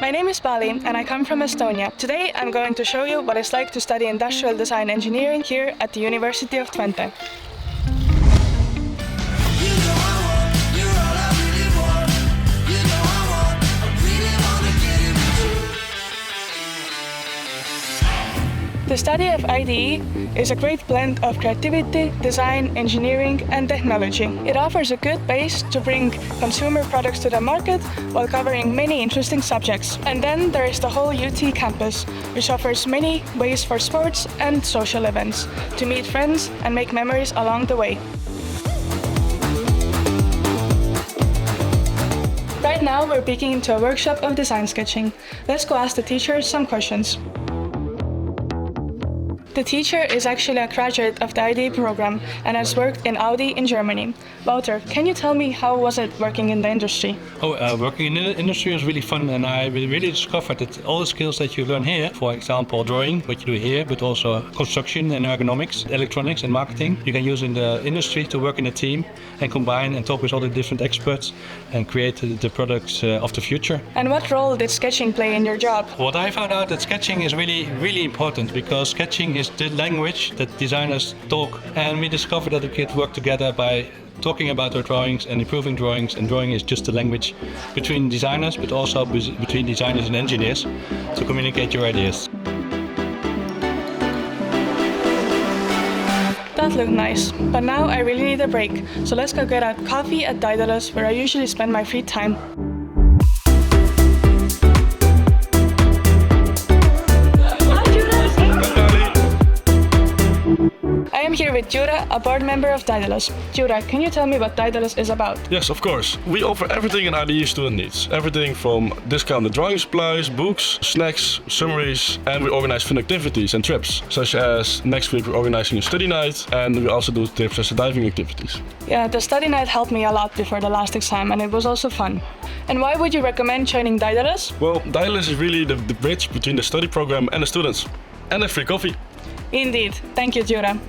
My name is Bali and I come from Estonia. Today I'm going to show you what it's like to study industrial design engineering here at the University of Twente. The study of IDE is a great blend of creativity, design, engineering, and technology. It offers a good base to bring consumer products to the market while covering many interesting subjects. And then there is the whole UT campus, which offers many ways for sports and social events, to meet friends and make memories along the way. Right now we're peeking into a workshop of design sketching. Let's go ask the teacher some questions. The teacher is actually a graduate of the IDE program and has worked in Audi in Germany. Wouter, can you tell me how was it working in the industry? Working in the industry was really fun, and I really discovered that all the skills that you learn here, for example drawing, what you do here, but also construction and ergonomics, electronics and marketing, you can use in the industry to work in a team and combine and talk with all the different experts and create the products of the future. And what role did sketching play in your job? What I found out that sketching is really important, because sketching is the language that designers talk, and we discovered that we could work together by talking about our drawings and improving drawings, and drawing is just the language between designers but also between designers and engineers to communicate your ideas. That looked nice, but now I really need a break, so let's go get a coffee at Daedalus, where I usually spend my free time. I am here with Jura, a board member of Daedalus. Jura, can you tell me what Daedalus is about? Yes, of course. We offer everything an IDE student needs. Everything from discounted drawing supplies, books, snacks, summaries, and we organize fun activities and trips, such as next week we're organizing a study night, and we also do trips as diving activities. Yeah, the study night helped me a lot before the last exam, and it was also fun. And why would you recommend joining Daedalus? Well, Daedalus is really the bridge between the study program and the students. And a free coffee. Indeed. Thank you, Jura.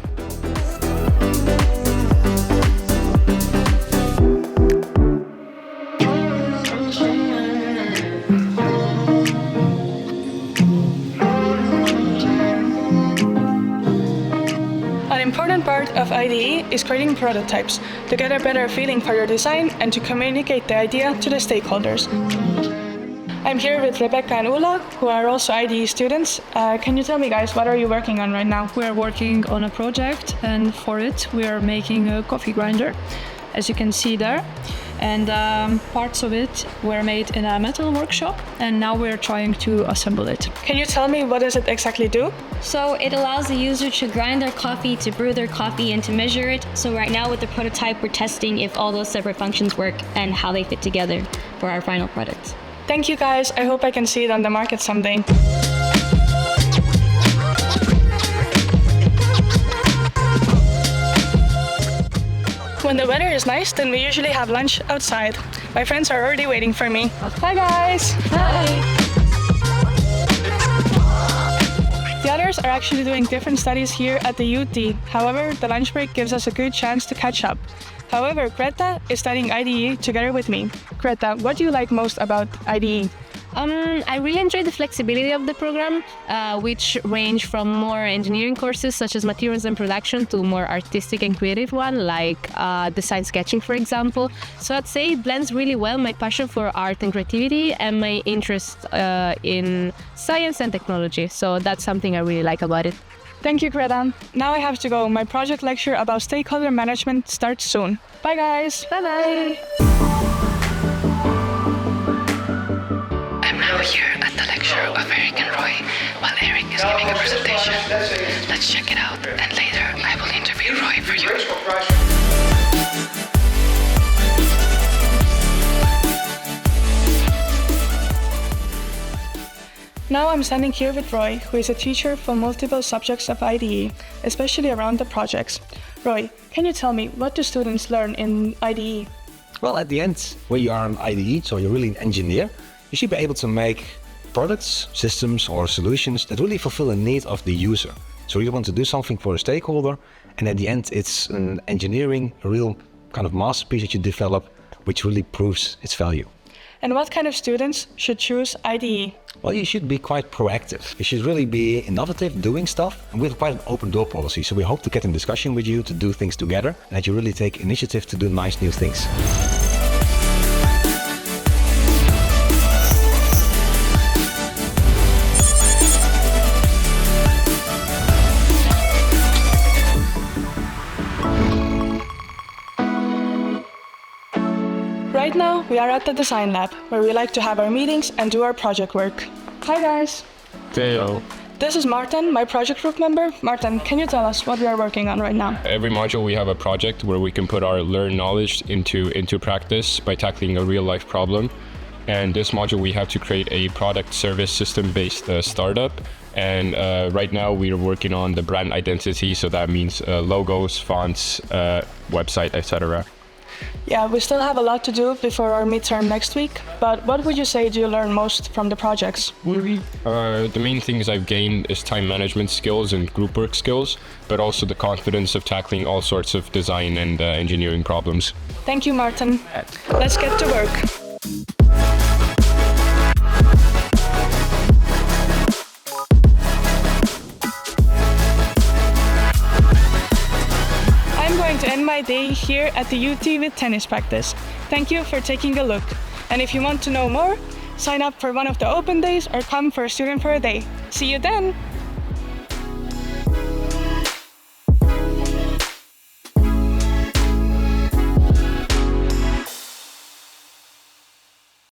An important part of IDE is creating prototypes to get a better feeling for your design and to communicate the idea to the stakeholders. I'm here with Rebecca and Ula, who are also IDE students. Can you tell me, guys, what are you working on right now? We are working on a project, and for it we are making a coffee grinder, as you can see there. And parts of it were made in a metal workshop, and now we're trying to assemble it. Can you tell me what does it exactly do? So it allows the user to grind their coffee, to brew their coffee, and to measure it. So right now with the prototype, we're testing if all those separate functions work and how they fit together for our final product. Thank you, guys. I hope I can see it on the market someday. When the weather is nice, then we usually have lunch outside. My friends are already waiting for me. Hi, guys. Hi. The others are actually doing different studies here at the UT. However, the lunch break gives us a good chance to catch up. However, Greta is studying IDE together with me. Greta, what do you like most about IDE? I really enjoy the flexibility of the program, which range from more engineering courses such as materials and production to more artistic and creative one like design sketching, for example. So I'd say it blends really well my passion for art and creativity and my interest in science and technology. So that's something I really like about it. Thank you, Greta. Now I have to go. My project lecture about stakeholder management starts soon. Bye, guys. Bye-bye. I'm now here at the lecture of Eric and Roy while Eric is giving a presentation. Let's check it out, and later I will interview Roy for you. Now I'm standing here with Roy, who is a teacher for multiple subjects of IDE, especially around the projects. Roy, can you tell me, what do students learn in IDE? Well, at the end, when you are an IDE, so you're really an engineer, you should be able to make products, systems or solutions that really fulfill the need of the user. So you want to do something for a stakeholder, and at the end it's an engineering, a real kind of masterpiece that you develop, which really proves its value. And what kind of students should choose IDE? Well, you should be quite proactive. You should really be innovative, doing stuff, and we have quite an open door policy. So we hope to get in discussion with you to do things together, and that you really take initiative to do nice new things. Right now, we are at the design lab, where we like to have our meetings and do our project work. Hi guys! Theo. This is Martin, my project group member. Martin, can you tell us what we are working on right now? Every module we have a project where we can put our learned knowledge into practice by tackling a real life problem. And this module we have to create a product service system based startup. And right now we are working on the brand identity, so that means logos, fonts, website, etc. Yeah, we still have a lot to do before our midterm next week, but what would you say do you learn most from the projects? The main things I've gained is time management skills and group work skills, but also the confidence of tackling all sorts of design and engineering problems. Thank you, Martin. Let's get to work. To end my day here at the UT with tennis practice. Thank you for taking a look. And if you want to know more, sign up for one of the open days or come for a student for a day. See you then!